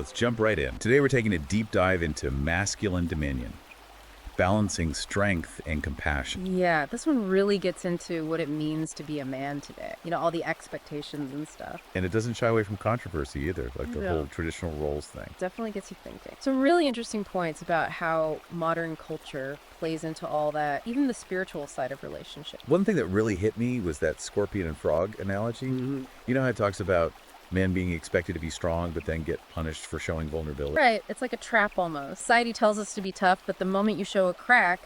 let's jump right in. Today we're taking a deep dive into masculine dominion, balancing strength and compassion. Yeah, this one really gets into what it means to be a man today. All the expectations and stuff. And it doesn't shy away from controversy either, like the No. whole traditional roles thing. Definitely gets you thinking. Some really interesting points about how modern culture plays into all that, even the spiritual side of relationships. One thing that really hit me was that scorpion and frog analogy. You know how it talks about men being expected to be strong, but then get punished for showing vulnerability? Right, it's like a trap almost. Society tells us to be tough, but the moment you show a crack,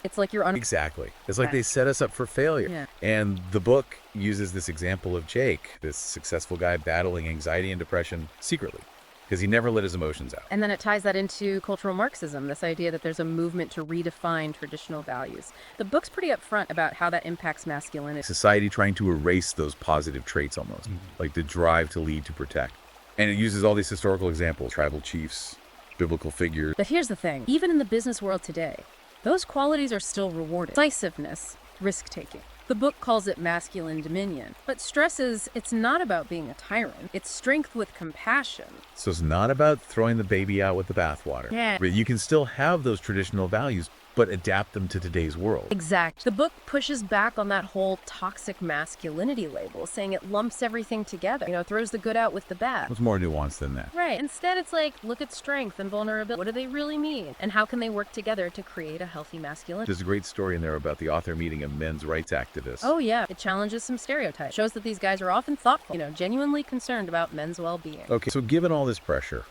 it's like you're Exactly. It's like they set us up for failure. Yeah. And the book uses this example of Jake, this successful guy battling anxiety and depression secretly, because he never let his emotions out. And then it ties that into cultural Marxism, this idea that there's a movement to redefine traditional values. The book's pretty upfront about how that impacts masculinity. Society trying to erase those positive traits almost, like the drive to lead, to protect. And it uses all these historical examples, tribal chiefs, biblical figures. But here's the thing, even in the business world today, those qualities are still rewarded. Decisiveness, risk-taking. The book calls it masculine dominion, but stresses it's not about being a tyrant. It's strength with compassion. So it's not about throwing the baby out with the bathwater. Yeah. But you can still have those traditional values, but adapt them to today's world. Exact. The book pushes back on that whole toxic masculinity label, saying it lumps everything together, throws the good out with the bad. It's more nuanced than that. Right. Instead, it's like, look at strength and vulnerability. What do they really mean? And how can they work together to create a healthy masculinity? There's a great story in there about the author meeting a men's rights activist. Oh, yeah. It challenges some stereotypes. Shows that these guys are often thoughtful, genuinely concerned about men's well-being. Okay, so given all this pressure,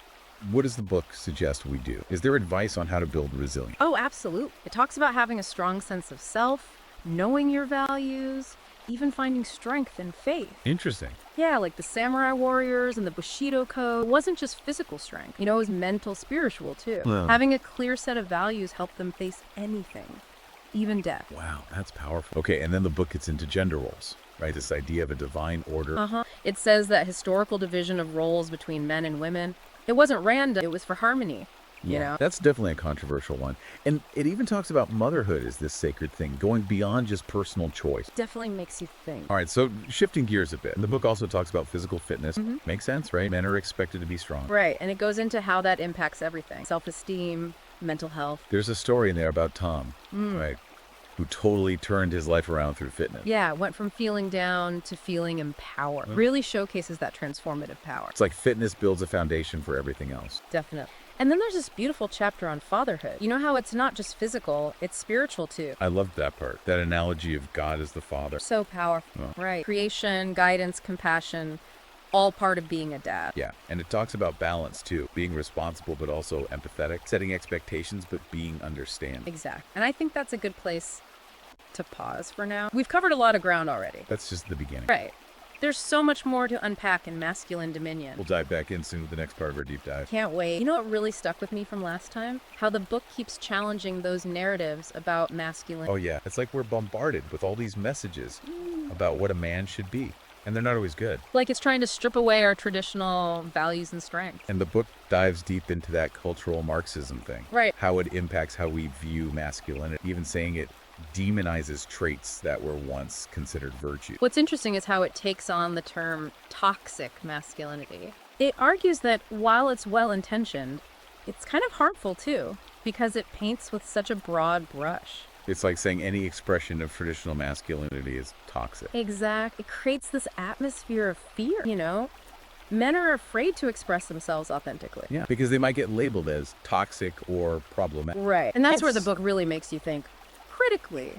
what does the book suggest we do? Is there advice on how to build resilience? Oh, absolutely. It talks about having a strong sense of self, knowing your values, even finding strength in faith. Interesting. Yeah, like the samurai warriors and the Bushido code. It wasn't just physical strength. It was mental, spiritual, too. Well. Having a clear set of values helped them face anything, even death. Wow, that's powerful. Okay, and then the book gets into gender roles, right? This idea of a divine order. It says that historical division of roles between men and women, it wasn't random, it was for harmony. That's definitely a controversial one. And it even talks about motherhood as this sacred thing, going beyond just personal choice. Definitely makes you think. All right, so shifting gears a bit. The book also talks about physical fitness. Makes sense, right? Men are expected to be strong. Right, and it goes into how that impacts everything. Self-esteem, mental health. There's a story in there about Tom, right? Who totally turned his life around through fitness. Yeah, went from feeling down to feeling empowered. Really showcases that transformative power. It's like fitness builds a foundation for everything else. Definitely. And then there's this beautiful chapter on fatherhood. You know how it's not just physical, it's spiritual too. I loved that part, that analogy of God as the father. So powerful. Right. Creation, guidance, compassion, all part of being a dad. Yeah, and it talks about balance too, being responsible but also empathetic, setting expectations but being understanding. Exactly. And I think that's a good place to pause for now. We've covered a lot of ground already. That's just the beginning. Right. There's so much more to unpack in masculine dominion. We'll dive back in soon with the next part of our deep dive. Can't wait. You know what really stuck with me from last time? How the book keeps challenging those narratives about masculine. Oh yeah, it's like we're bombarded with all these messages about what a man should be. And they're not always good. Like it's trying to strip away our traditional values and strengths. And the book dives deep into that cultural Marxism thing. Right. How it impacts how we view masculinity, even saying it demonizes traits that were once considered virtue. What's interesting is how it takes on the term toxic masculinity. It argues that while it's well-intentioned, it's kind of harmful too, because it paints with such a broad brush. It's like saying any expression of traditional masculinity is toxic. Exact. It creates this atmosphere of fear, Men are afraid to express themselves authentically. Yeah, because they might get labeled as toxic or problematic. Right. And that's where the book really makes you think critically,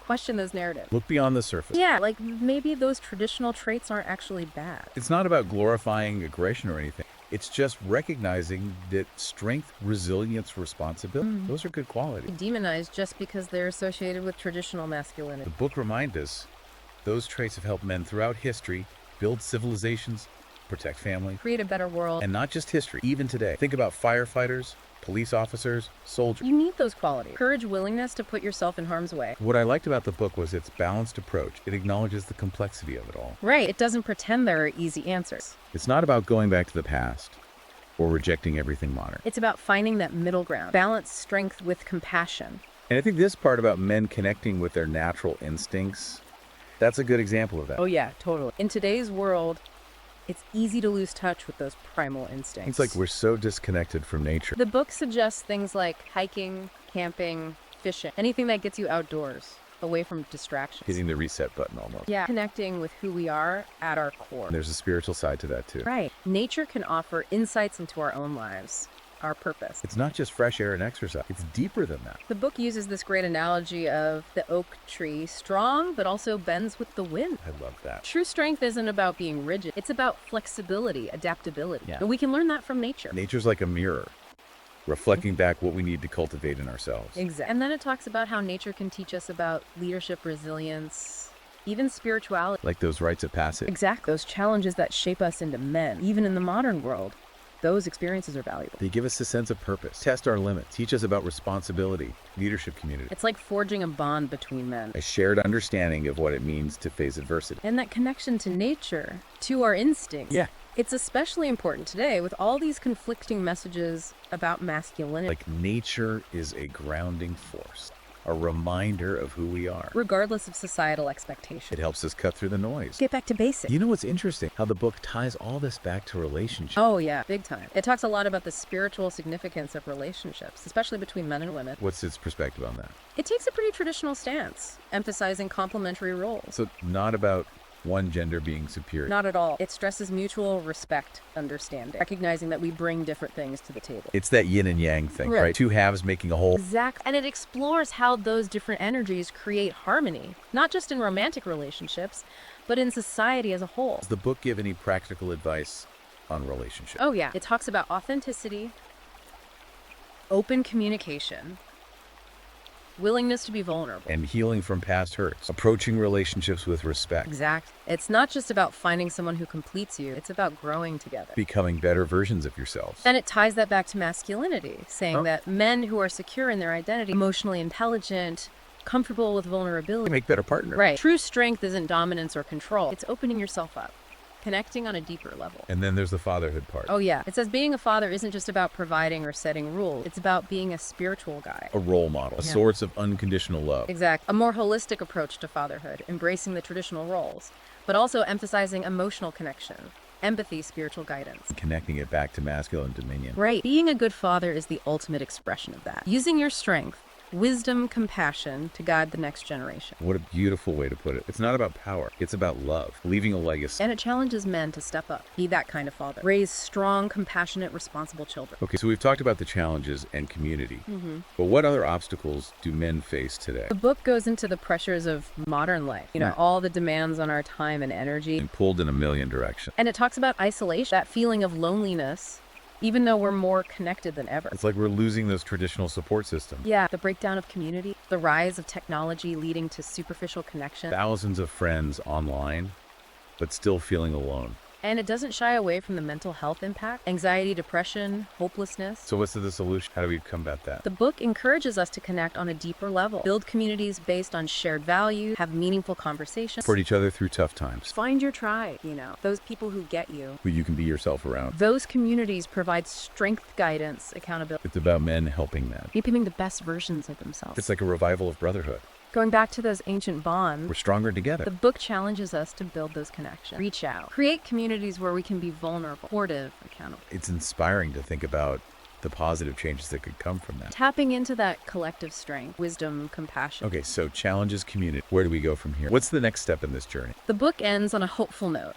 question those narratives. Look beyond the surface. Yeah, like maybe those traditional traits aren't actually bad. It's not about glorifying aggression or anything. It's just recognizing that strength, resilience, responsibility, those are good qualities. Demonized just because they're associated with traditional masculinity. The book reminds us those traits have helped men throughout history build civilizations, protect family, Create a better world. and not just history, even today. Think about firefighters, police officers, soldiers. You need those qualities. Courage, willingness to put yourself in harm's way. What I liked about the book was its balanced approach. It acknowledges the complexity of it all. Right. It doesn't pretend there are easy answers. It's not about going back to the past or rejecting everything modern. It's about finding that middle ground. Balance strength with compassion. And I think this part about men connecting with their natural instincts, that's a good example of that. Oh yeah, totally. In today's world, it's easy to lose touch with those primal instincts. It's like we're so disconnected from nature. The book suggests things like hiking, camping, fishing, anything that gets you outdoors, away from distractions. Hitting the reset button almost. Yeah, connecting with who we are at our core. And there's a spiritual side to that too. Right. Nature can offer insights into our own lives, our purpose. It's not just fresh air and exercise. It's deeper than that. The book uses this great analogy of the oak tree, strong but also bends with the wind. I love that. True strength isn't about being rigid. It's about flexibility, adaptability. Yeah. And we can learn that from nature. Nature's like a mirror, reflecting back what we need to cultivate in ourselves. Exactly. And then it talks about how nature can teach us about leadership, resilience, even spirituality. Like those rites of passage. Exactly. Those challenges that shape us into men, even in the modern world. Those experiences are valuable. They give us a sense of purpose, test our limits, teach us about responsibility, leadership, community. It's like forging a bond between men. A shared understanding of what it means to face adversity. And that connection to nature, to our instincts. Yeah. It's especially important today with all these conflicting messages about masculinity. Like nature is a grounding force, a reminder of who we are. Regardless of societal expectations. It helps us cut through the noise. Get back to basics. You know what's interesting? How the book ties all this back to relationships. Oh, yeah, big time. It talks a lot about the spiritual significance of relationships, especially between men and women. What's its perspective on that? It takes a pretty traditional stance, emphasizing complementary roles. So not about one gender being superior. Not at all. It stresses mutual respect, understanding, recognizing that we bring different things to the table. It's that yin and yang thing, Right. right? Two halves making a whole. Exactly. And it explores how those different energies create harmony, not just in romantic relationships, but in society as a whole. Does the book give any practical advice on relationships? Oh, yeah. It talks about authenticity, open communication, willingness to be vulnerable. And healing from past hurts. Approaching relationships with respect. Exact. It's not just about finding someone who completes you, it's about growing together. Becoming better versions of yourselves. Then it ties that back to masculinity, saying Oh. that men who are secure in their identity, emotionally intelligent, comfortable with vulnerability. Make better partners. Right. True strength isn't dominance or control. It's opening yourself up, connecting on a deeper level. And then there's the fatherhood part. Oh, yeah. It says being a father isn't just about providing or setting rules. It's about being a spiritual guide. A role model. A Yeah. source of unconditional love. Exact. A more holistic approach to fatherhood, embracing the traditional roles, but also emphasizing emotional connection, empathy, spiritual guidance. Connecting it back to masculine dominion. Right. Being a good father is the ultimate expression of that. Using your strength, wisdom, compassion to guide the next generation. What a beautiful way to put it. It's not about power. It's about love. Leaving a legacy. And it challenges men to step up, be that kind of father. Raise strong, compassionate, responsible children. Okay, so we've talked about the challenges and community. But what other obstacles do men face today? The book goes into the pressures of modern life, Right. all the demands on our time and energy. And pulled in a million directions. And it talks about isolation, that feeling of loneliness, even though we're more connected than ever. It's like we're losing those traditional support systems. Yeah, the breakdown of community, the rise of technology leading to superficial connection. Thousands of friends online, but still feeling alone. And it doesn't shy away from the mental health impact, anxiety, depression, hopelessness. So what's the solution? How do we combat that? The book encourages us to connect on a deeper level, build communities based on shared values, have meaningful conversations. Support each other through tough times. Find your tribe, those people who get you. Who you can be yourself around. Those communities provide strength, guidance, accountability, It's about men helping men. becoming the best versions of themselves. It's like a revival of brotherhood. Going back to those ancient bonds, We're stronger together. the book challenges us to build those connections. Reach out. Create communities where we can be vulnerable, supportive, accountable. It's inspiring to think about the positive changes that could come from that. Tapping into that collective strength, wisdom, compassion. Okay, so challenges, community. Where do we go from here? What's the next step in this journey? The book ends on a hopeful note.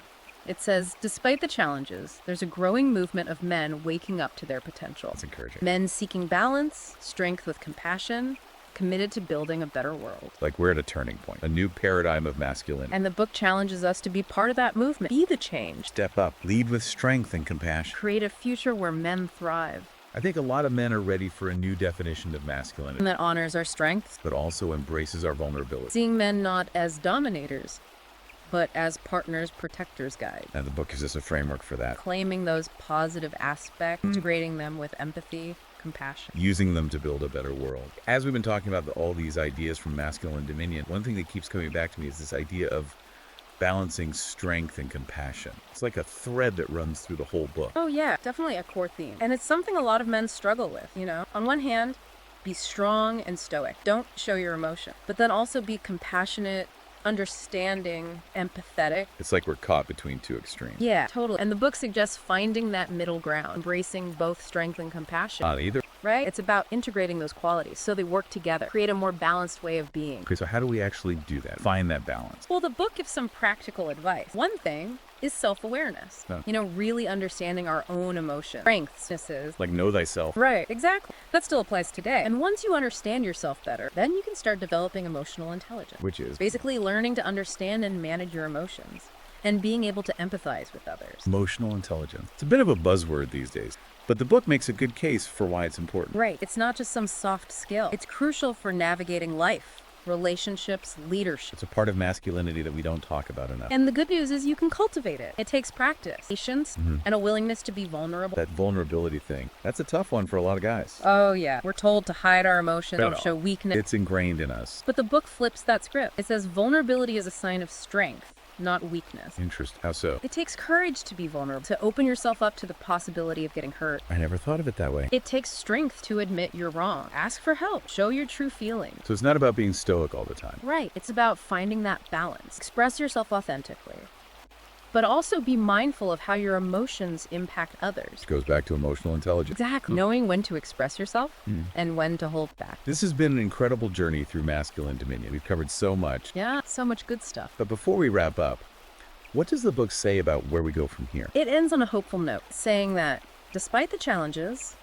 It says, despite the challenges, there's a growing movement of men waking up to their potential. That's encouraging. Men seeking balance, strength with compassion, committed to building a better world. Like we're at a turning point, a new paradigm of masculinity. And the book challenges us to be part of that movement. Be the change. Step up, lead with strength and compassion. Create a future where men thrive. I think a lot of men are ready for a new definition of masculinity, And that honors our strengths. but also embraces our vulnerability. Seeing men not as dominators, but as partners, protectors, guides. And the book gives us a framework for that, Claiming those positive aspects, integrating them with empathy, compassion. using them to build a better world. As we've been talking about all these ideas from masculine dominion, one thing that keeps coming back to me is this idea of balancing strength and compassion. It's like a thread that runs through the whole book. Oh yeah, definitely a core theme. And it's something a lot of men struggle with, On one hand, be strong and stoic. Don't show your emotion. But then also be compassionate, understanding, empathetic. It's like we're caught between two extremes. Yeah, totally. And the book suggests finding that middle ground, embracing both strength and compassion. Not either. Right? It's about integrating those qualities so they work together, create a more balanced way of being. Okay, so how do we actually do that? Find that balance. Well, the book gives some practical advice. One thing is self-awareness. No. Really understanding our own emotions, strengths, weaknesses. Like know thyself. Right, exactly. That still applies today. And once you understand yourself better, then you can start developing emotional intelligence. Which is Basically learning to understand and manage your emotions and being able to empathize with others. emotional intelligence. It's a bit of a buzzword these days, but the book makes a good case for why it's important. Right. It's not just some soft skill. It's crucial for navigating life, relationships, leadership. It's a part of masculinity that we don't talk about enough. And the good news is you can cultivate it. It takes practice, patience, and a willingness to be vulnerable. That vulnerability thing, that's a tough one for a lot of guys. Oh, yeah. We're told to hide our emotions, No. don't show weakness. It's ingrained in us. But the book flips that script. It says vulnerability is a sign of strength, not weakness. Interesting. How so? It takes courage to be vulnerable, to open yourself up to the possibility of getting hurt. I never thought of it that way. It takes strength to admit you're wrong. Ask for help. Show your true feelings. So it's not about being stoic all the time. Right. It's about finding that balance. Express yourself authentically, but also be mindful of how your emotions impact others. It goes back to emotional intelligence. Exactly. Knowing when to express yourself and when to hold back. This has been an incredible journey through masculine dominion. We've covered so much. Yeah, so much good stuff. But before we wrap up, what does the book say about where we go from here? It ends on a hopeful note, saying that despite the challenges,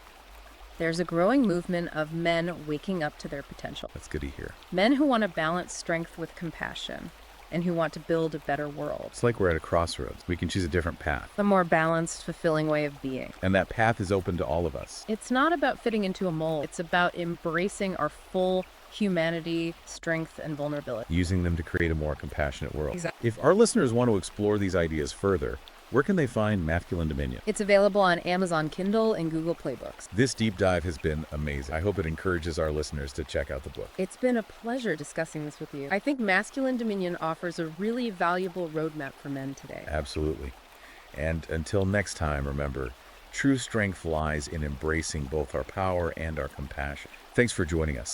there's a growing movement of men waking up to their potential. That's good to hear. Men who want to balance strength with compassion and who want to build a better world. It's like we're at a crossroads. We can choose a different path. A more balanced, fulfilling way of being. And that path is open to all of us. It's not about fitting into a mold. It's about embracing our full humanity, strength, and vulnerability. Using them to create a more compassionate world. Exactly. If our listeners want to explore these ideas further, where can they find Masculine Dominion? It's available on Amazon Kindle and Google Play Books. This deep dive has been amazing. I hope it encourages our listeners to check out the book. It's been a pleasure discussing this with you. I think Masculine Dominion offers a really valuable roadmap for men today. Absolutely. And until next time, remember, true strength lies in embracing both our power and our compassion. Thanks for joining us.